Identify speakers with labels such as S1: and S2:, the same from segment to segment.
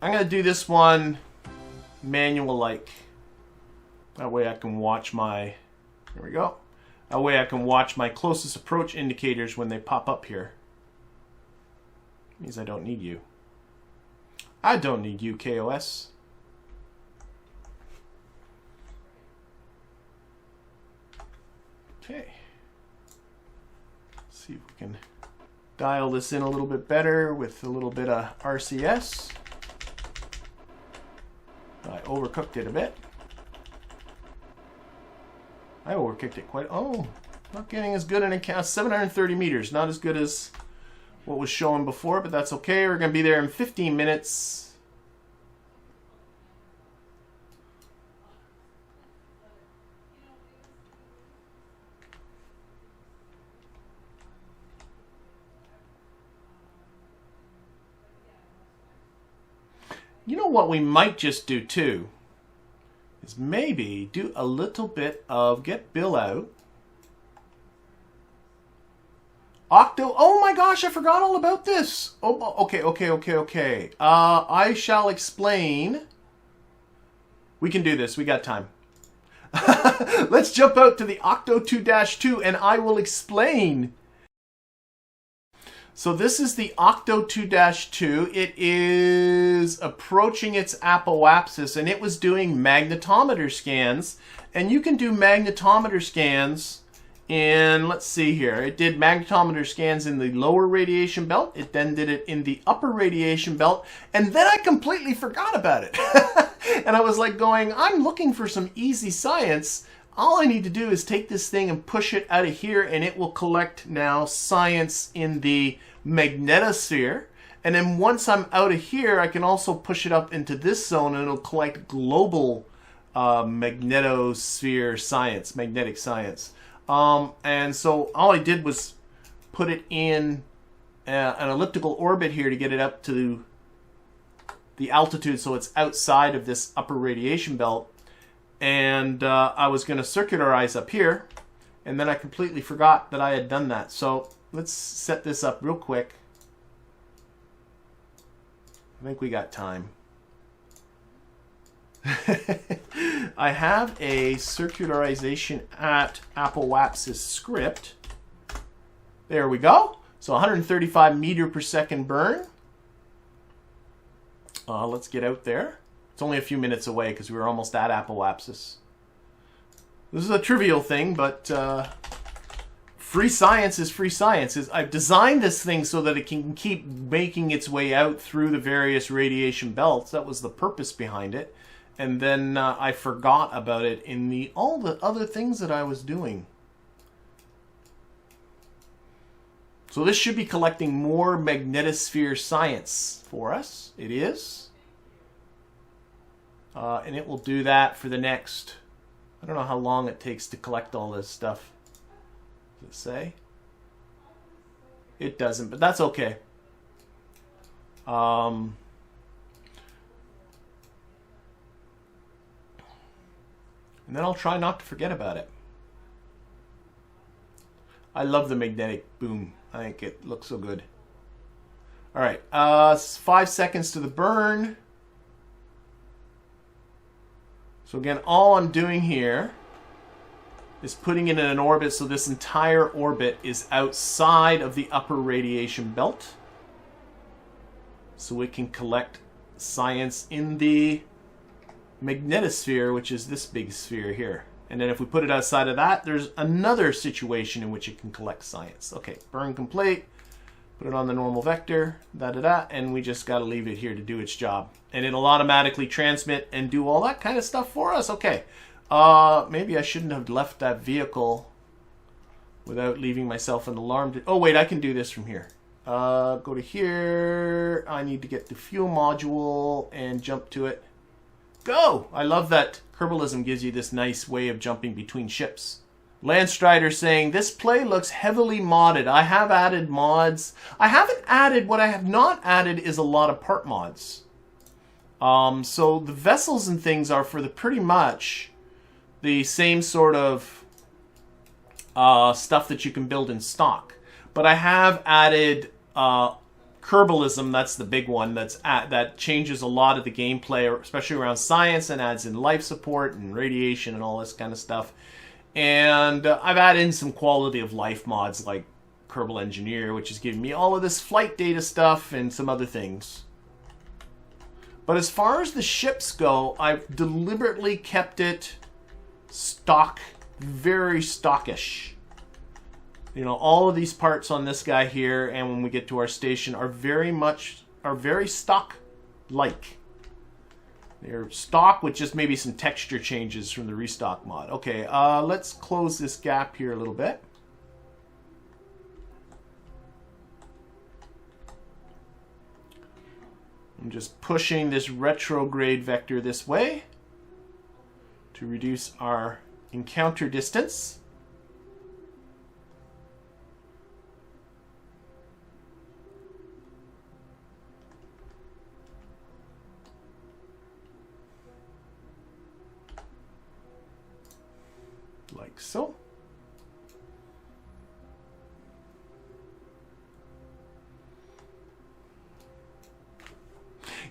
S1: I'm going to do this one manual-like. That way I can watch my... There we go. That way I can watch my closest approach indicators when they pop up here. Means I don't need you. I don't need you, KOS. Okay. Let's see if we can dial this in a little bit better with a little bit of RCS. I overcooked it a bit. I overcooked it quite... Oh, not getting as good an account. 730 meters. Not as good as what was shown before, but that's okay. We're going to be there in 15 minutes. You know what we might just do too is maybe do a little bit of get Bill out. OKTO. Oh my gosh, I forgot all about this. Oh, okay. I shall explain. We can do this. We got time. Let's jump out to the OKTO 2-2 and I will explain. So this is the OKTO 2-2. It is approaching its apoapsis and it was doing magnetometer scans. And you can do magnetometer scans in, let's see here. It did magnetometer scans in the lower radiation belt. It then did it in the upper radiation belt. And then I completely forgot about it. And I was like going, I'm looking for some easy science. All I need to do is take this thing and push it out of here and it will collect now science in the magnetosphere. And then once I'm out of here, I can also push it up into this zone and it'll collect global magnetosphere science, magnetic science. And so all I did was put it in an elliptical orbit here to get it up to the altitude so it's outside of this upper radiation belt. And I was going to circularize up here, and then I completely forgot that I had done that. So let's set this up real quick. I think we got time. I have a circularization at apoapsis script. There we go. So 135 meter per second burn. Let's get out there. It's only a few minutes away because we were almost at apoapsis. This is a trivial thing, but free science is free science. I've designed this thing so that it can keep making its way out through the various radiation belts. That was the purpose behind it. And then I forgot about it in all the other things that I was doing. So this should be collecting more magnetosphere science for us. It is. And it will do that for the next... I don't know how long it takes to collect all this stuff. Does it say? It doesn't, but that's okay. And then I'll try not to forget about it. I love the magnetic boom. I think it looks so good. All right, 5 seconds to the burn. So again, all I'm doing here is putting it in an orbit so this entire orbit is outside of the upper radiation belt. So we can collect science in the magnetosphere, which is this big sphere here. And then if we put it outside of that, there's another situation in which it can collect science. Okay, burn complete. Put it on the normal vector, and we just got to leave it here to do its job. And it'll automatically transmit and do all that kind of stuff for us. Okay, maybe I shouldn't have left that vehicle without leaving myself an alarm. Oh wait, I can do this from here. Go to here. I need to get the fuel module and jump to it. Go! I love that Kerbalism gives you this nice way of jumping between ships. Landstrider saying, this play looks heavily modded. I have added mods. I haven't added, what I have not added is a lot of part mods. So the vessels and things are for the pretty much the same sort of stuff that you can build in stock. But I have added Kerbalism, that's the big one. That changes a lot of the gameplay, especially around science, and adds in life support and radiation and all this kind of stuff. And I've added in some quality of life mods like Kerbal Engineer, which is giving me all of this flight data stuff and some other things. But as far as the ships go, I've deliberately kept it stock, very stockish. You know, all of these parts on this guy here, and when we get to our station, are very stock-like. They're stock with just maybe some texture changes from the restock mod. Okay, let's close this gap here a little bit. I'm just pushing this retrograde vector this way to reduce our encounter distance. Like so.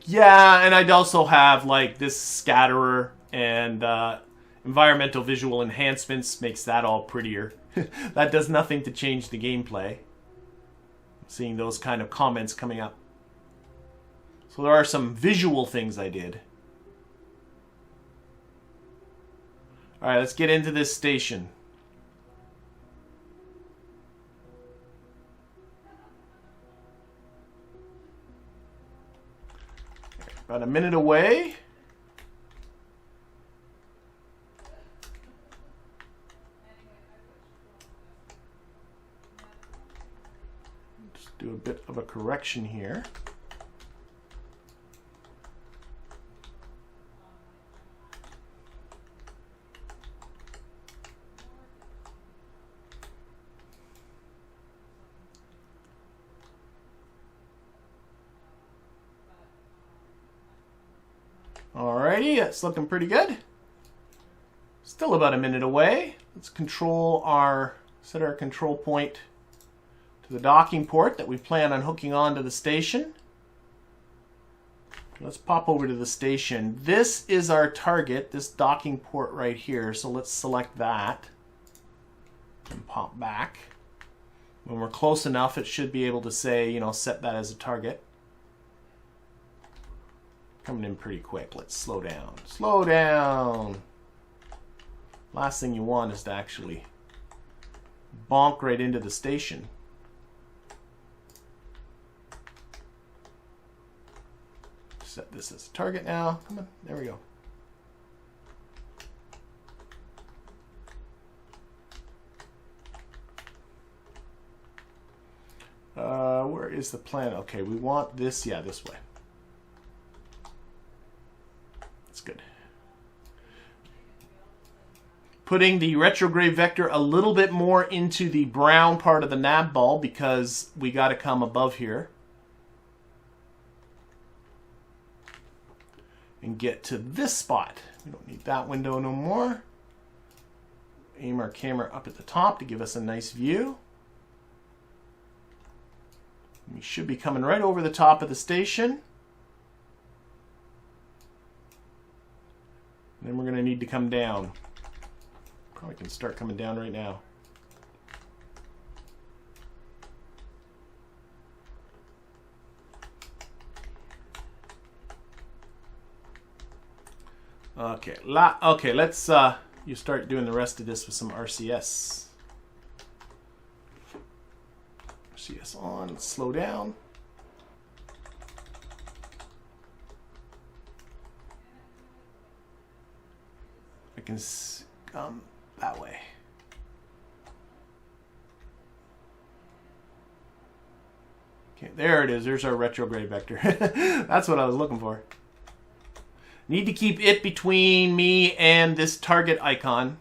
S1: Yeah, and I'd also have like this scatterer and environmental visual enhancements, makes that all prettier. That does nothing to change the gameplay. Seeing those kind of comments coming up. So there are some visual things I did. Alright, let's get into this station. About a minute away. Just do a bit of a correction here. Alrighty, that's looking pretty good. Still about a minute away. Let's set our control point to the docking port that we plan on hooking onto the station. Let's pop over to the station. This is our target, this docking port right here. So let's select that and pop back. When we're close enough, it should be able to say, you know, set that as a target. Coming in pretty quick. Let's slow down. Slow down. Last thing you want is to actually bonk right into the station. Set this as a target now. Come on. There we go. Where is the plan? Okay, we want this. Yeah, this way. Good. Putting the retrograde vector a little bit more into the brown part of the Navball because we got to come above here and get to this spot. We don't need that window no more. Aim our camera up at the top to give us a nice view. We should be coming right over the top of the station. Then we're going to need to come down. Probably can start coming down right now. Okay, let's you start doing the rest of this with some RCS. RCS on, let's slow down. I can come that way. Okay, there it is. There's our retrograde vector. That's what I was looking for. Need to keep it between me and this target icon.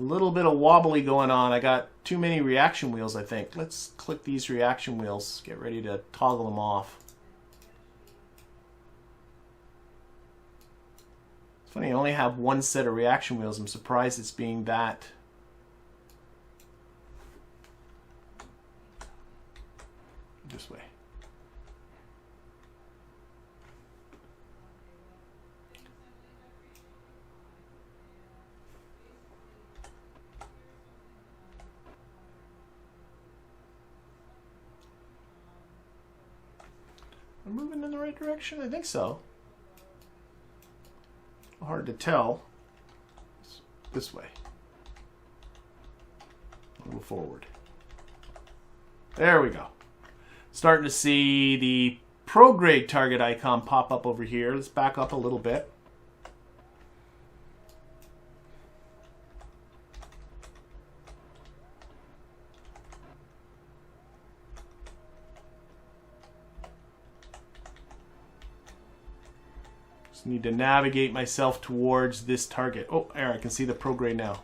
S1: A little bit of wobbly going on. I got too many reaction wheels, I think. Let's click these reaction wheels. Get ready to toggle them off. It's funny, I only have one set of reaction wheels. I'm surprised it's being that. This way. I'm moving in the right direction? I think so. Hard to tell. This way. A little forward. There we go. Starting to see the prograde target icon pop up over here. Let's back up a little bit. Just need to navigate myself towards this target. Oh, there, I can see the prograde now.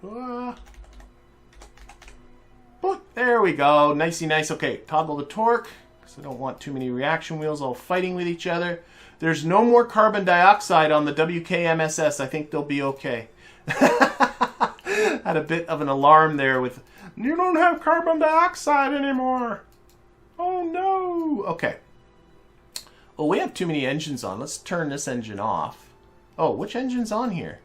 S1: Oh, there we go. Nicey nice. Okay, toggle the torque, because I don't want too many reaction wheels all fighting with each other. There's no more carbon dioxide on the WKMSS. I think they'll be okay. Had a bit of an alarm there with, you don't have carbon dioxide anymore. Oh no. Okay. Oh, we have too many engines on. Let's turn this engine off. Oh, which engine's on here?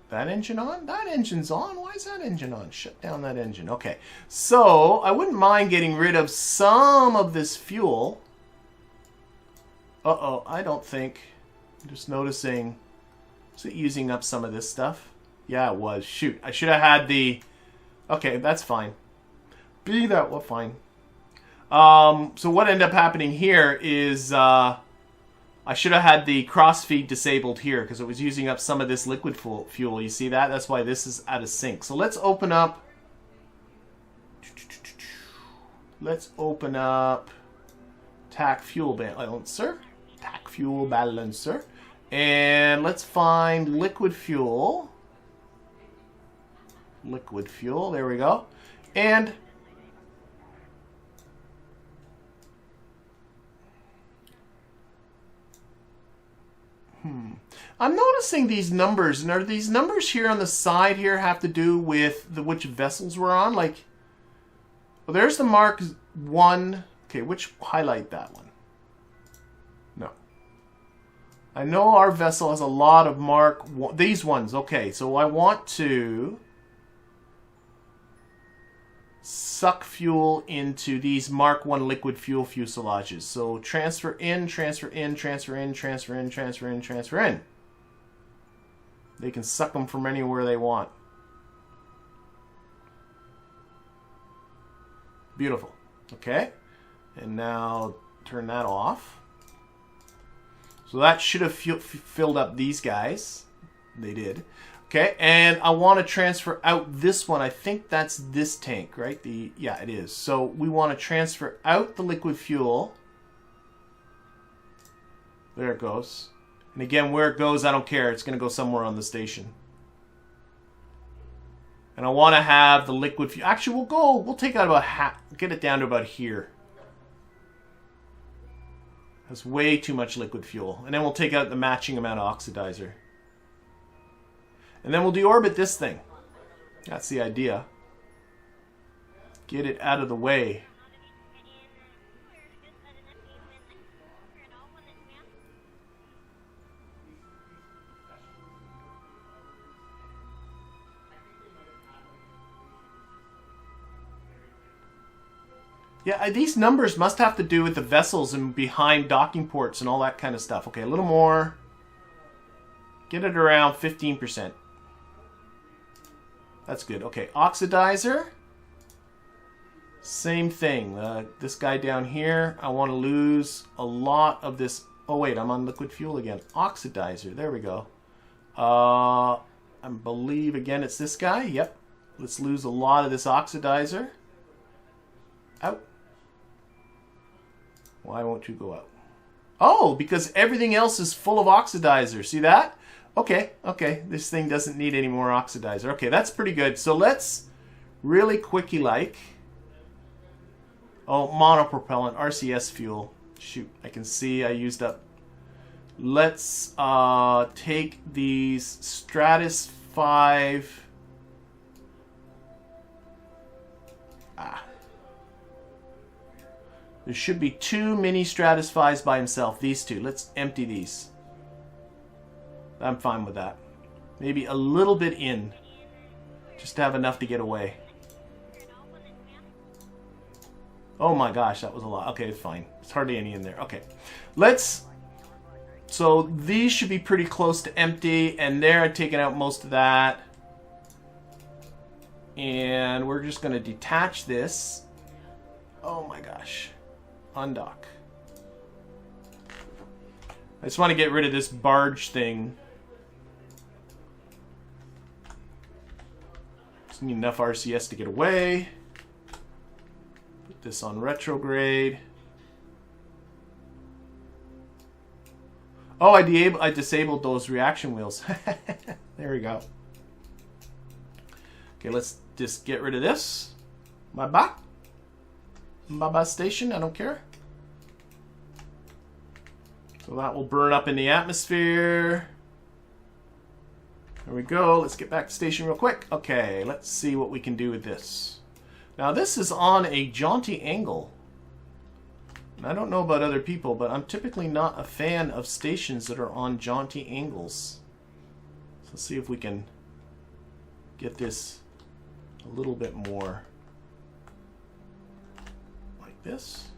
S1: That engine on? That engine's on? Why is that engine on? Shut down that engine. Okay. So, I wouldn't mind getting rid of some of this fuel. Uh-oh, I don't think. I'm just noticing. Is it using up some of this stuff? Yeah, it was. Shoot. I should have had the... Okay, that's fine. Be that, well, fine. So what ended up happening here is I should have had the crossfeed disabled here because it was using up some of this liquid fuel. You see that? That's why this is out of sync. So let's open up. Let's open up TAC fuel balancer. TAC fuel balancer. And let's find liquid fuel. Liquid fuel. There we go. And I'm noticing these numbers, and are these numbers here on the side here have to do with which vessels we're on? Like, well, there's the Mark 1. Okay, which highlight that one? No. I know our vessel has a lot of Mark 1. These ones. Okay, so I want to suck fuel into these Mark 1 liquid fuel fuselages. So transfer in, transfer in, transfer in, transfer in, transfer in, transfer in. They can suck them from anywhere they want. Beautiful. Okay. And now turn that off. So that should have filled up these guys. They did. Okay, and I want to transfer out this one. I think that's this tank, right? Yeah, it is. So we want to transfer out the liquid fuel. There it goes. And again, where it goes, I don't care. It's going to go somewhere on the station. And I want to have the liquid fuel. Actually, we'll take out about half, get it down to about here. That's way too much liquid fuel. And then we'll take out the matching amount of oxidizer. And then we'll deorbit this thing. That's the idea. Get it out of the way. Yeah, these numbers must have to do with the vessels and behind docking ports and all that kind of stuff. Okay, a little more. Get it around 15%. That's good. Okay, oxidizer. Same thing. This guy down here, I want to lose a lot of this. Oh, wait, I'm on liquid fuel again. Oxidizer. There we go. I believe, again, it's this guy. Yep. Let's lose a lot of this oxidizer. Out. Why won't you go out? Oh, because everything else is full of oxidizer. See that? Okay, okay. This thing doesn't need any more oxidizer. Okay, that's pretty good. So let's really quickie like. Oh, monopropellant, RCS fuel. Shoot, I can see I used up. Let's take these Stratus 5. There should be 2 mini Stratus 5s by himself. These two. Let's empty these. I'm fine with that. Maybe a little bit in. Just to have enough to get away. Oh my gosh, that was a lot. Okay, fine. It's hardly any in there. Okay. Let's... So these should be pretty close to empty, and they're taking out most of that. And we're just going to detach this. Oh my gosh. Undock. I just want to get rid of this barge thing. Just need enough RCS to get away. Put this on retrograde. Oh, I disabled those reaction wheels. There we go. Okay, let's just get rid of this. Bye-bye. Bye-bye station, I don't care. So that will burn up in the atmosphere. There we go. Let's get back to station real quick. Okay, let's see what we can do with this. Now this is on a jaunty angle. And I don't know about other people, but I'm typically not a fan of stations that are on jaunty angles. So let's see if we can get this a little bit more like this.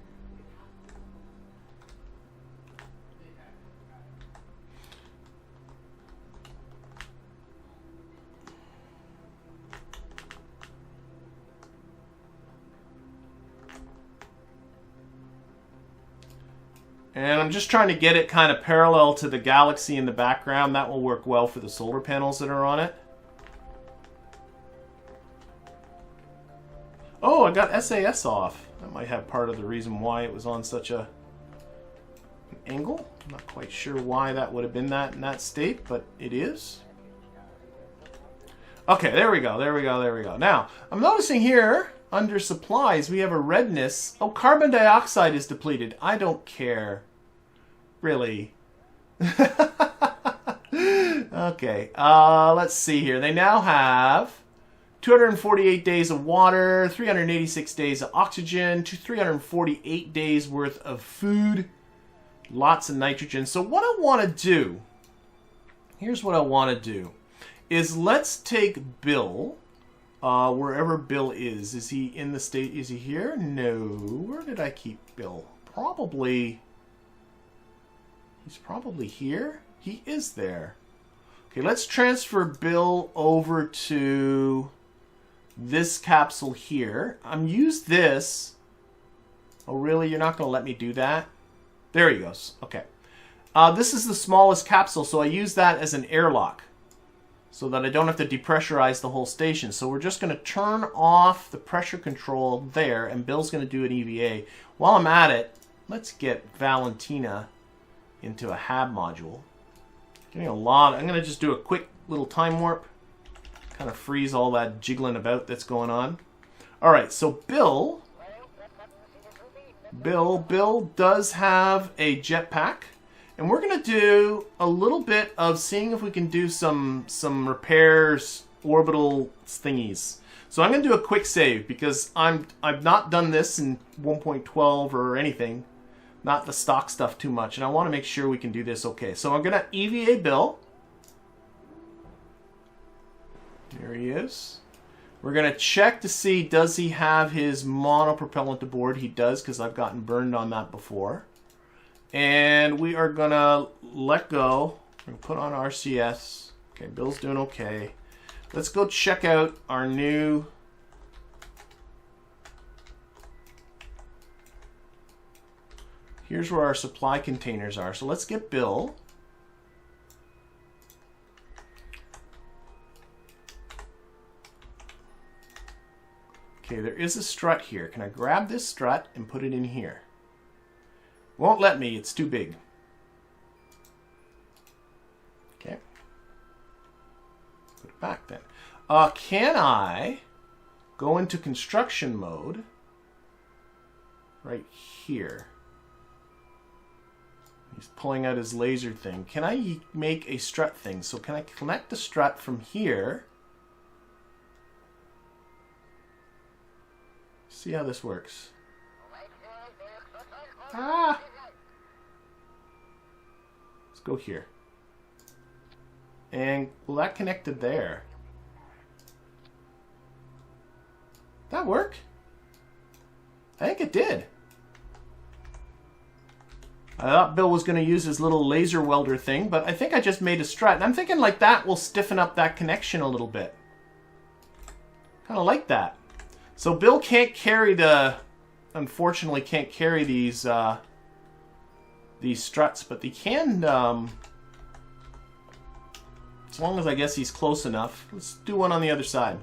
S1: And I'm just trying to get it kind of parallel to the galaxy in the background. That will work well for the solar panels that are on it. Oh, I got SAS off. That might have part of the reason why it was on such an angle. I'm not quite sure why that would have been that in that state, but it is. Okay, there we go, there we go, there we go. Now, I'm noticing here, under supplies, we have a redness. Oh, carbon dioxide is depleted. I don't care. Really. Okay, let's see here. They now have 248 days of water, 386 days of oxygen, 348 days worth of food, lots of nitrogen. So what I want to do, here's what I want to do, is let's take Bill, wherever Bill is. Is he in the state? Is he here? No. Where did I keep Bill? Probably, he's probably here. He is there. Okay, let's transfer Bill over to this capsule here. I'm use this. Oh, really? You're not going to let me do that? There he goes. Okay. This is the smallest capsule, so I use that as an airlock so that I don't have to depressurize the whole station. So we're just going to turn off the pressure control there, and Bill's going to do an EVA. While I'm at it, let's get Valentina into a HAB module. Getting a lot. I'm going to just do a quick little time warp. Kind of freeze all that jiggling about that's going on. Alright, so Bill does have a jetpack. And we're going to do a little bit of seeing if we can do some repairs, orbital thingies. So I'm going to do a quick save because I've not done this in 1.12 or anything. Not the stock stuff too much. And I want to make sure we can do this okay. So I'm going to EVA Bill. There he is. We're going to check to see, does he have his monopropellant aboard? He does, because I've gotten burned on that before. And we are going to let go. We're going to put on RCS. Okay, Bill's doing okay. Let's go check out our new... Here's where our supply containers are. So let's get Bill. Okay, there is a strut here. Can I grab this strut and put it in here? Won't let me. It's too big. Okay. Put it back then. Can I go into construction mode right here? He's pulling out his laser thing. Can I make a strut thing? So can I connect the strut from here? See how this works. Ah! Let's go here. And will that connect to there? That work? I think it did. I thought Bill was going to use his little laser welder thing, but I think I just made a strut. And I'm thinking like that will stiffen up that connection a little bit. Kind of like that. So Bill can't carry the... Unfortunately can't carry these struts, but they can... as long as I guess he's close enough. Let's do one on the other side.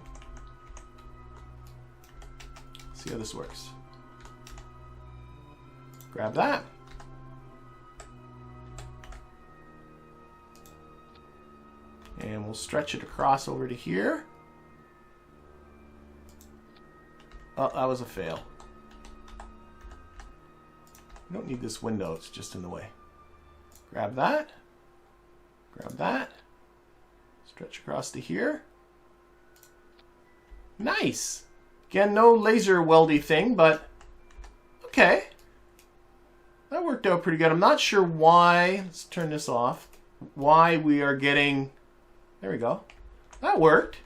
S1: See how this works. Grab that. And we'll stretch it across over to here. Oh, that was a fail. We don't need this window, it's just in the way. Grab that. Grab that. Stretch across to here. Nice! Again, no laser weldy thing, but okay. That worked out pretty good. I'm not sure why, let's turn this off, why we are getting... There we go. That worked.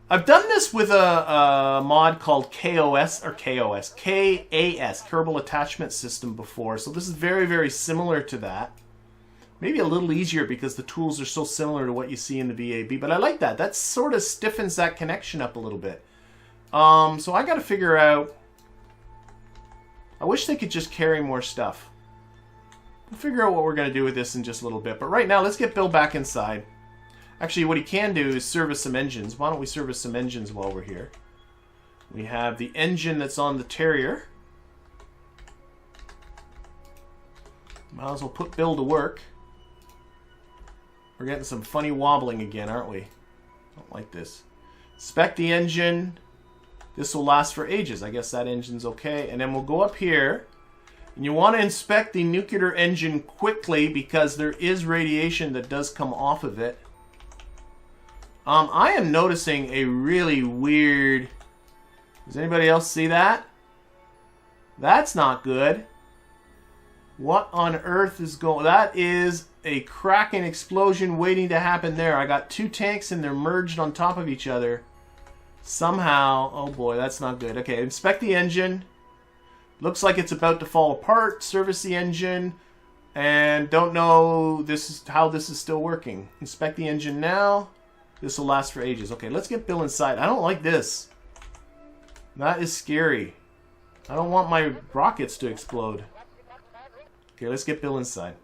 S1: I've done this with a mod called KAS, Kerbal Attachment System before, so this is very, very similar to that. Maybe a little easier because the tools are so similar to what you see in the VAB, but I like that. That sort of stiffens that connection up a little bit. So I got to figure out... I wish they could just carry more stuff. We'll figure out what we're going to do with this in just a little bit, but right now let's get Bill back inside. Actually, what he can do is service some engines. Why don't we service some engines while we're here? We have the engine that's on the Terrier. Might as well put Bill to work. We're getting some funny wobbling again, aren't we? Don't like this. Inspect the engine. This will last for ages. I guess that engine's okay. And then we'll go up here. And you want to inspect the nuclear engine quickly because there is radiation that does come off of it. I am noticing a really weird... Does anybody else see that? That's not good. What on earth is going... That is a cracking explosion waiting to happen there. I got two tanks and they're merged on top of each other. Somehow... Oh boy, that's not good. Okay, inspect the engine. Looks like it's about to fall apart. Service the engine. And don't know how this is still working. Inspect the engine now. This will last for ages. Okay, let's get Bill inside. I don't like this. That is scary. I don't want my rockets to explode. Okay, let's get Bill inside.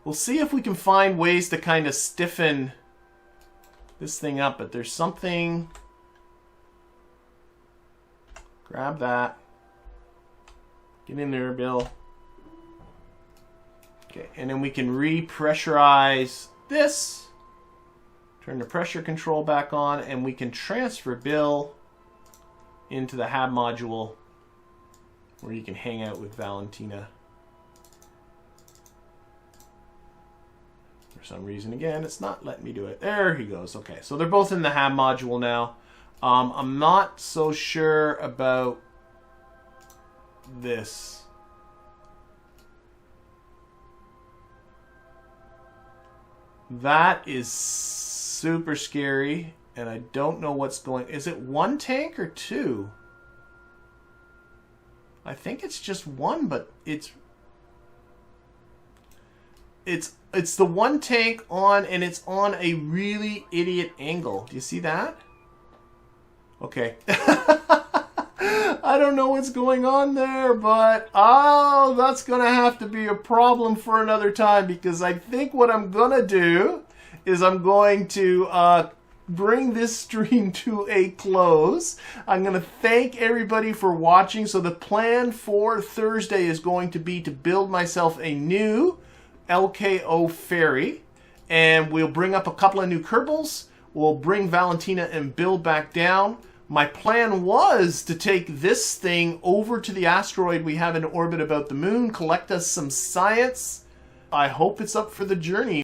S1: We'll see if we can find ways to kind of stiffen this thing up, but there's something... Grab that. Get in there, Bill. Okay, and then we can repressurize this. Turn the pressure control back on, and we can transfer Bill into the hab module where you can hang out with Valentina. For some reason, again, it's not letting me do it. There he goes. Okay, so they're both in the hab module now. I'm not so sure about this. That is super scary, and I don't know what's going... Is it one tank or two? I think it's just one, but it's the one tank on, and it's on a really idiot angle. Do you see that? Okay. I don't know what's going on there, but oh, that's going to have to be a problem for another time, because I think what I'm going to do is I'm going to bring this stream to a close. I'm going to thank everybody for watching. So the plan for Thursday is going to be to build myself a new LKO ferry, and we'll bring up a couple of new Kerbals. We'll bring Valentina and Bill back down. My plan was to take this thing over to the asteroid we have in orbit about the moon, collect us some science. I hope it's up for the journey.